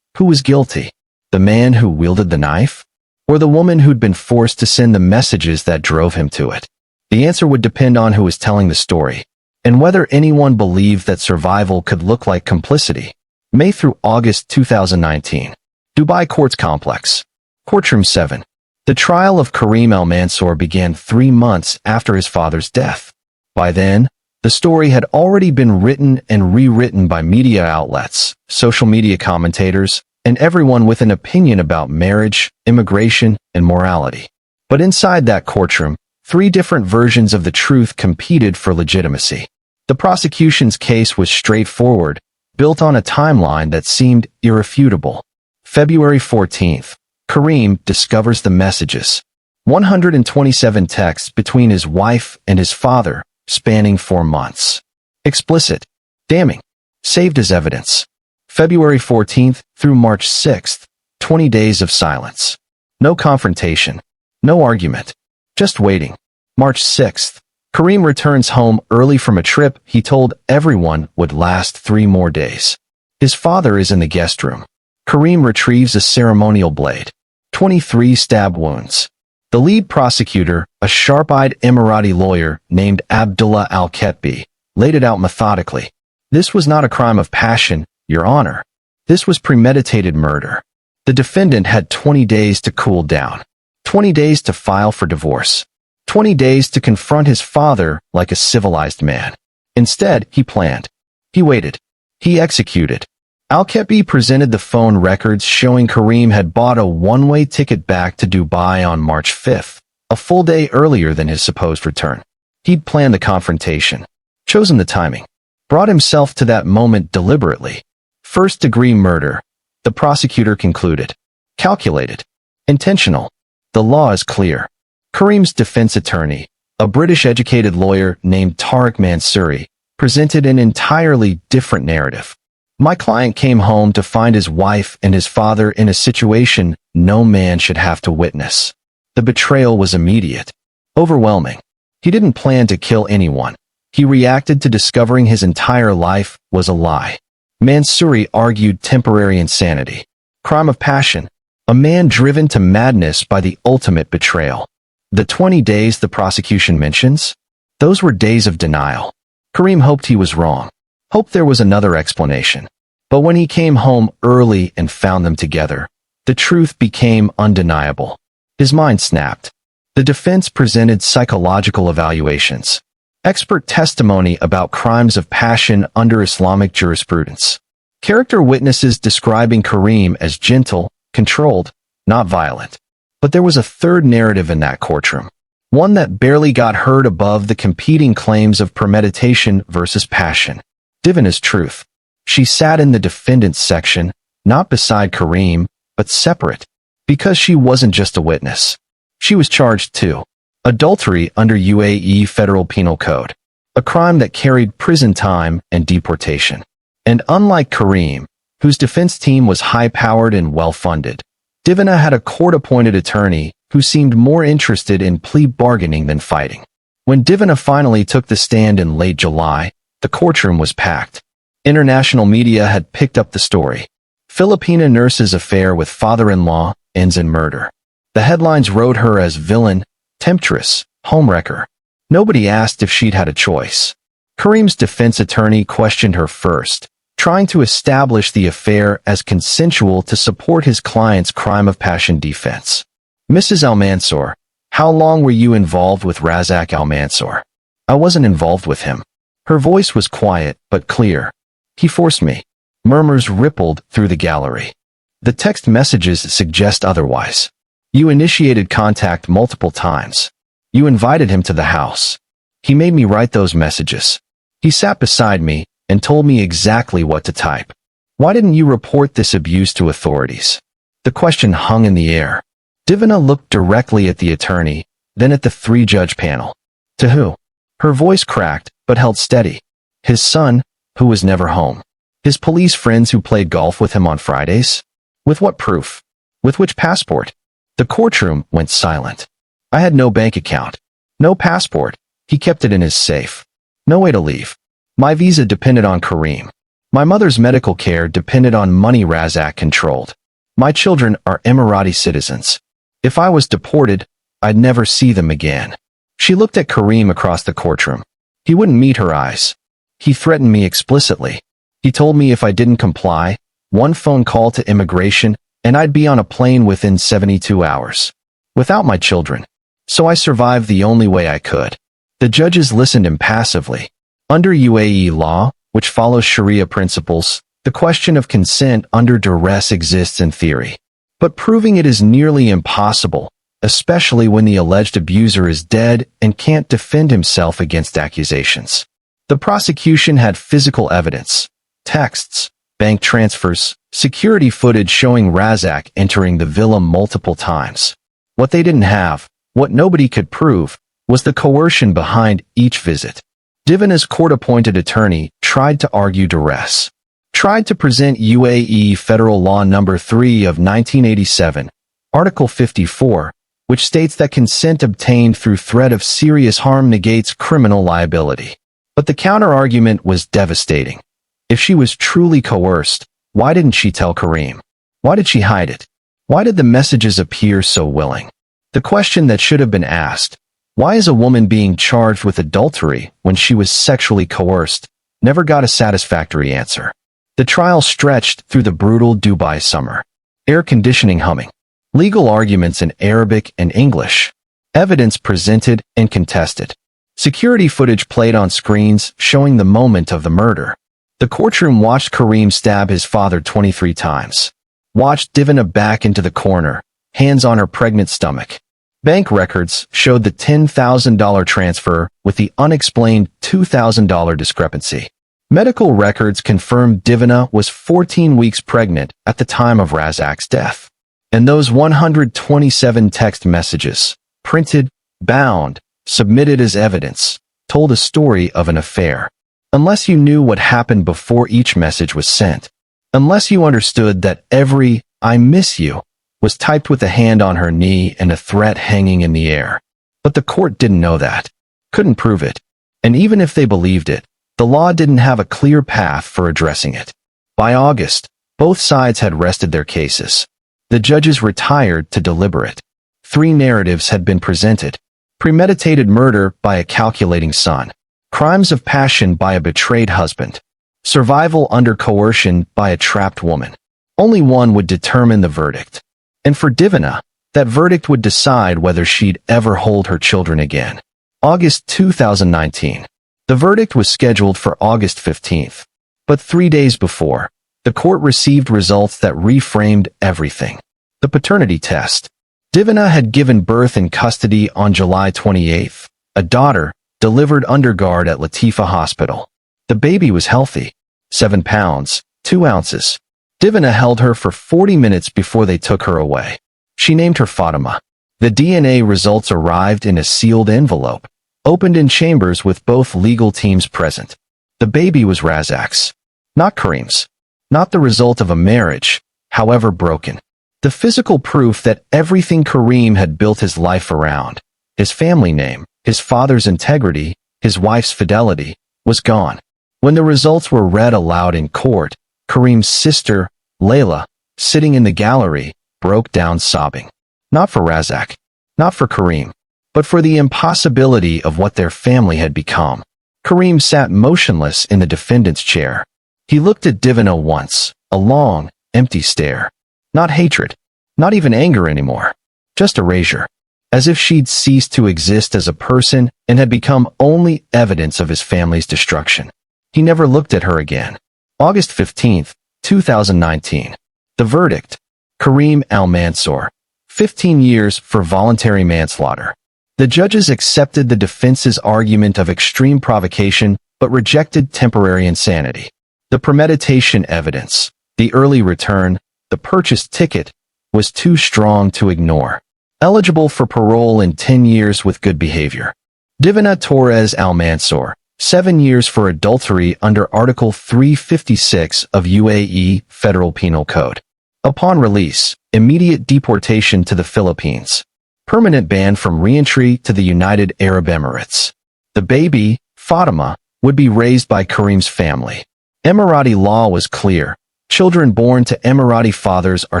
Who was guilty? The man who wielded the knife? Or the woman who'd been forced to send the messages that drove him to it? The answer would depend on who was telling the story, and whether anyone believed that survival could look like complicity. May through August 2019. Dubai Courts Complex. Courtroom 7. The trial of Kareem Al-Mansour began 3 months after his father's death. By then, the story had already been written and rewritten by media outlets, social media commentators, and everyone with an opinion about marriage, immigration, and morality. But inside that courtroom, 3 different versions of the truth competed for legitimacy. The prosecution's case was straightforward, built on a timeline that seemed irrefutable. February 14th, Kareem discovers the messages. 127 texts between his wife and his father, spanning 4 months. Explicit. Damning. Saved as evidence. February 14th through March 6th, 20 days of silence. No confrontation. No argument. Just waiting. March 6th. Kareem returns home early from a trip he told everyone would last 3 more days. His father is in the guest room. Kareem retrieves a ceremonial blade. 23 stab wounds. The lead prosecutor, a sharp-eyed Emirati lawyer named Abdullah Al-Ketbi, laid it out methodically. This was not a crime of passion, Your Honor. This was premeditated murder. The defendant had 20 days to cool down. 20 days to file for divorce. 20 days to confront his father like a civilized man. Instead, he planned. He waited. He executed. Al-Kepi presented the phone records showing Karim had bought a one-way ticket back to Dubai on March 5th, a full day earlier than his supposed return. He'd planned the confrontation, chosen the timing, brought himself to that moment deliberately. First-degree murder, the prosecutor concluded. Calculated. Intentional. The law is clear. Karim's defense attorney, a British-educated lawyer named Tariq Mansouri, presented an entirely different narrative. My client came home to find his wife and his father in a situation no man should have to witness. The betrayal was immediate, overwhelming. He didn't plan to kill anyone. He reacted to discovering his entire life was a lie. Mansouri argued temporary insanity. Crime of passion. A man driven to madness by the ultimate betrayal. The 20 days the prosecution mentions? Those were days of denial. Karim hoped he was wrong. Hoped there was another explanation. But when he came home early and found them together, the truth became undeniable. His mind snapped. The defense presented psychological evaluations. Expert testimony about crimes of passion under Islamic jurisprudence. Character witnesses describing Karim as gentle, controlled, not violent. But there was a third narrative in that courtroom. One that barely got heard above the competing claims of premeditation versus passion. Divina's truth. She sat in the defendant's section, not beside Karim, but separate. Because she wasn't just a witness. She was charged too. Adultery under UAE Federal Penal Code. A crime that carried prison time and deportation. And unlike Karim, whose defense team was high-powered and well-funded, Divina had a court-appointed attorney who seemed more interested in plea bargaining than fighting. When Divina finally took the stand in late July, the courtroom was packed. International media had picked up the story. Filipina nurse's affair with father-in-law ends in murder. The headlines wrote her as villain, temptress, homewrecker. Nobody asked if she'd had a choice. Karim's defense attorney questioned her first, trying to establish the affair as consensual to support his client's crime of passion defense. Mrs. Al-Mansour, how long were you involved with Razak Al-Mansour? I wasn't involved with him. Her voice was quiet but clear. He forced me. Murmurs rippled through the gallery. The text messages suggest otherwise. You initiated contact multiple times. You invited him to the house. He made me write those messages. He sat beside me and told me exactly what to type. Why didn't you report this abuse to authorities? The question hung in the air. Divina looked directly at the attorney, then at the three-judge panel. To who? Her voice cracked, but held steady. His son, who was never home. His police friends who played golf with him on Fridays? With what proof? With which passport? The courtroom went silent. I had no bank account. No passport. He kept it in his safe. No way to leave. My visa depended on Karim. My mother's medical care depended on money Razak controlled. My children are Emirati citizens. If I was deported, I'd never see them again. She looked at Karim across the courtroom. He wouldn't meet her eyes. He threatened me explicitly. He told me if I didn't comply, one phone call to immigration, and I'd be on a plane within 72 hours. Without my children. So I survived the only way I could. The judges listened impassively. Under UAE law, which follows Sharia principles, the question of consent under duress exists in theory. But proving it is nearly impossible, especially when the alleged abuser is dead and can't defend himself against accusations. The prosecution had physical evidence, texts, bank transfers, security footage showing Razak entering the villa multiple times. What they didn't have, what nobody could prove, was the coercion behind each visit. Divina's court-appointed attorney tried to argue duress, tried to present UAE Federal Law No. 3 of 1987, Article 54, which states that consent obtained through threat of serious harm negates criminal liability. But the counter-argument was devastating. If she was truly coerced, why didn't she tell Karim? Why did she hide it? Why did the messages appear so willing? The question that should have been asked, why is a woman being charged with adultery when she was sexually coerced, never got a satisfactory answer. The trial stretched through the brutal Dubai summer. Air conditioning humming. Legal arguments in Arabic and English. Evidence presented and contested. Security footage played on screens showing the moment of the murder. The courtroom watched Kareem stab his father 23 times. Watched Divina back into the corner, hands on her pregnant stomach. Bank records showed the $10,000 transfer with the unexplained $2,000 discrepancy. Medical records confirmed Divina was 14 weeks pregnant at the time of Razak's death. And those 127 text messages, printed, bound, submitted as evidence, told a story of an affair. Unless you knew what happened before each message was sent, unless you understood that every "I miss you" was typed with a hand on her knee and a threat hanging in the air. But the court didn't know that, couldn't prove it, and even if they believed it, the law didn't have a clear path for addressing it. By August, both sides had rested their cases. The judges retired to deliberate. 3 narratives had been presented: premeditated murder by a calculating son, crimes of passion by a betrayed husband, survival under coercion by a trapped woman. Only one would determine the verdict. And for Divina, that verdict would decide whether she'd ever hold her children again. August 2019. The verdict was scheduled for August 15th. But 3 days before, the court received results that reframed everything. The paternity test. Divina had given birth in custody on July 28th, a daughter, delivered under guard at Latifa Hospital. The baby was healthy, 7 pounds, 2 ounces. Divina held her for 40 minutes before they took her away. She named her Fatima. The DNA results arrived in a sealed envelope, opened in chambers with both legal teams present. The baby was Razak's, not Kareem's. Not the result of a marriage, however broken. The physical proof that everything Kareem had built his life around, his family name, his father's integrity, his wife's fidelity, was gone. When the results were read aloud in court, Kareem's sister, Layla, sitting in the gallery, broke down sobbing. Not for Razak, not for Kareem, but for the impossibility of what their family had become. Kareem sat motionless in the defendant's chair. He looked at Divina once, a long, empty stare. Not hatred, not even anger anymore, just erasure. As if she'd ceased to exist as a person and had become only evidence of his family's destruction. He never looked at her again. August 15th, 2019. The verdict: Kareem Al-Mansour, 15 years for voluntary manslaughter. The judges accepted the defense's argument of extreme provocation but rejected temporary insanity. The premeditation evidence, the early return, the purchased ticket, was too strong to ignore. Eligible for parole in 10 years with good behavior. Divina Torres Al-Mansour, 7 years for adultery under Article 356 of UAE Federal Penal Code. Upon release, immediate deportation to the Philippines. Permanent ban from re-entry to the United Arab Emirates. The baby, Fatima, would be raised by Kareem's family. Emirati law was clear. Children born to Emirati fathers are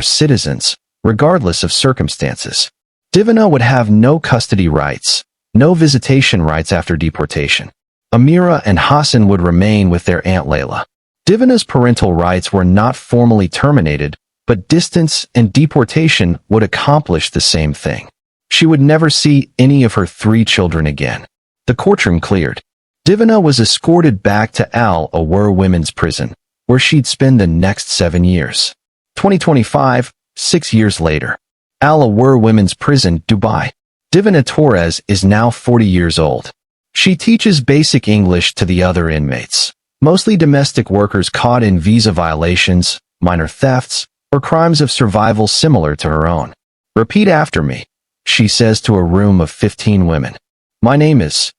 citizens, regardless of circumstances. Divina would have no custody rights, no visitation rights after deportation. Amira and Hassan would remain with their Aunt Layla. Divina's parental rights were not formally terminated, but distance and deportation would accomplish the same thing. She would never see any of her 3 children again. The courtroom cleared. Divina was escorted back to Al-Awar Women's Prison, where she'd spend the next 7 years. 2025, 6 years later. Al-Awar Women's Prison, Dubai. Divina Torres is now 40 years old. She teaches basic English to the other inmates, mostly domestic workers caught in visa violations, minor thefts, or crimes of survival similar to her own. Repeat after me, she says to a room of 15 women. My name is,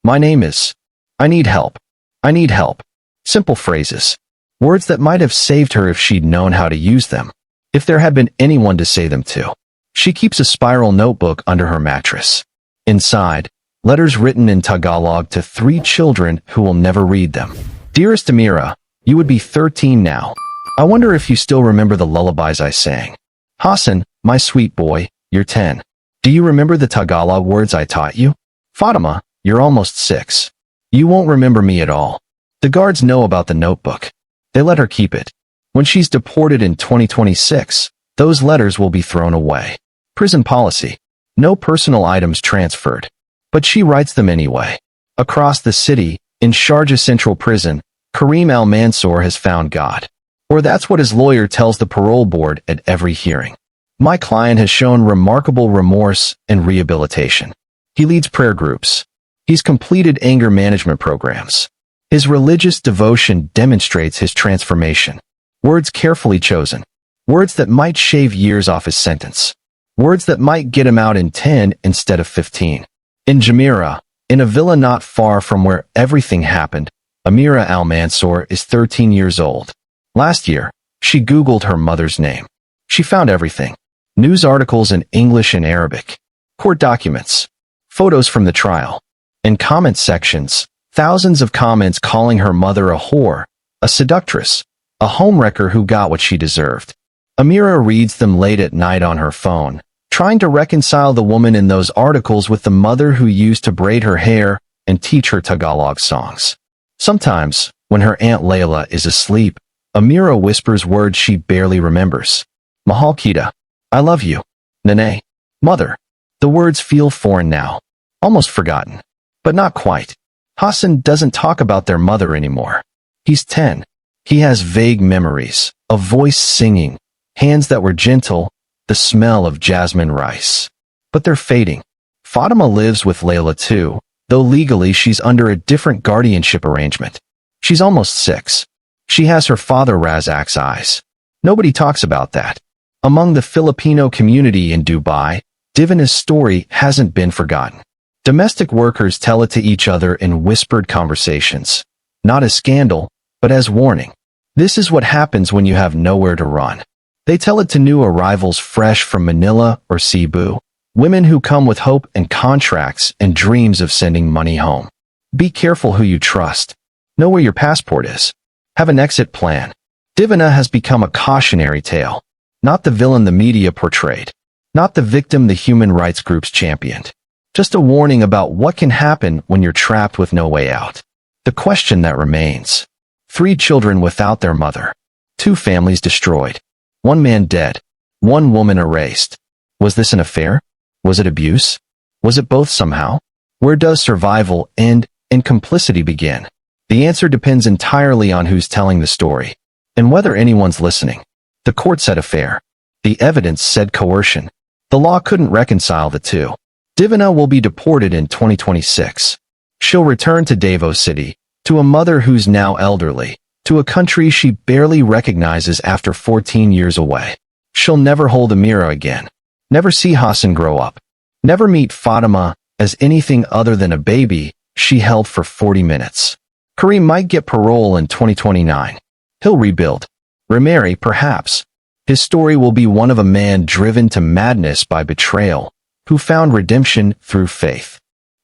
I need help. I need help. Simple phrases. Words that might have saved her if she'd known how to use them. If there had been anyone to say them to. She keeps a spiral notebook under her mattress. Inside, letters written in Tagalog to 3 children who will never read them. Dearest Amira, you would be 13 now. I wonder if you still remember the lullabies I sang. Hassan, my sweet boy, you're 10. Do you remember the Tagalog words I taught you? Fatima, you're almost 6. You won't remember me at all. The guards know about the notebook. They let her keep it. When she's deported in 2026, those letters will be thrown away. Prison policy. No personal items transferred. But she writes them anyway. Across the city, in Sharjah Central Prison, Karim Al-Mansour has found God. Or that's what his lawyer tells the parole board at every hearing. My client has shown remarkable remorse and rehabilitation. He leads prayer groups. He's completed anger management programs. His religious devotion demonstrates his transformation. Words carefully chosen. Words that might shave years off his sentence. Words that might get him out in 10 instead of 15. In Jumeirah, in a villa not far from where everything happened, Amira Al-Mansour is 13 years old. Last year, she Googled her mother's name. She found everything. News articles in English and Arabic. Court documents. Photos from the trial. In comment sections, thousands of comments calling her mother a whore, a seductress, a homewrecker who got what she deserved. Amira reads them late at night on her phone, trying to reconcile the woman in those articles with the mother who used to braid her hair and teach her Tagalog songs. Sometimes, when her Aunt Layla is asleep, Amira whispers words she barely remembers. Mahal kita. I love you. Nene. Mother. The words feel foreign now. Almost forgotten. But not quite. Hassan doesn't talk about their mother anymore. He's 10. He has vague memories, a voice singing, hands that were gentle, the smell of jasmine rice. But they're fading. Fatima lives with Layla too, though legally she's under a different guardianship arrangement. She's almost 6. She has her father Razak's eyes. Nobody talks about that. Among the Filipino community in Dubai, Divina's story hasn't been forgotten. Domestic workers tell it to each other in whispered conversations. Not as scandal, but as warning. This is what happens when you have nowhere to run. They tell it to new arrivals fresh from Manila or Cebu, women who come with hope and contracts and dreams of sending money home. Be careful who you trust. Know where your passport is. Have an exit plan. Divina has become a cautionary tale. Not the villain the media portrayed. Not the victim the human rights groups championed. Just a warning about what can happen when you're trapped with no way out. The question that remains. 3 children without their mother. 2 families destroyed. 1 man dead. 1 woman erased. Was this an affair? Was it abuse? Was it both somehow? Where does survival end and complicity begin? The answer depends entirely on who's telling the story and whether anyone's listening. The court said affair. The evidence said coercion. The law couldn't reconcile the two. Divina will be deported in 2026. She'll return to Davao City, to a mother who's now elderly, to a country she barely recognizes after 14 years away. She'll never hold Amira again. Never see Hassan grow up. Never meet Fatima as anything other than a baby she held for 40 minutes. Karim might get parole in 2029. He'll rebuild. Remarry, perhaps. His story will be one of a man driven to madness by betrayal, who found redemption through faith.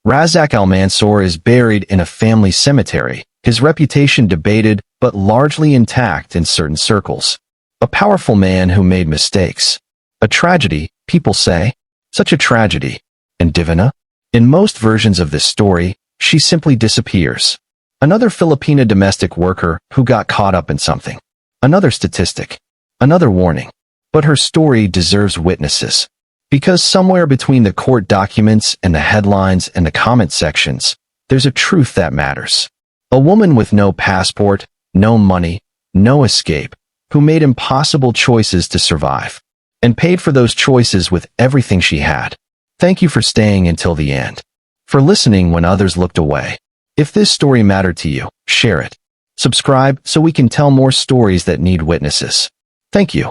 Razak Al-Mansour is buried in a family cemetery, his reputation debated but largely intact in certain circles. A powerful man who made mistakes. A tragedy, people say. Such a tragedy. And Divina? In most versions of this story, she simply disappears. Another Filipina domestic worker who got caught up in something. Another statistic. Another warning. But her story deserves witnesses. Because somewhere between the court documents and the headlines and the comment sections, there's a truth that matters. A woman with no passport, no money, no escape, who made impossible choices to survive, and paid for those choices with everything she had. Thank you for staying until the end. For listening when others looked away. If this story mattered to you, share it. Subscribe so we can tell more stories that need witnesses. Thank you.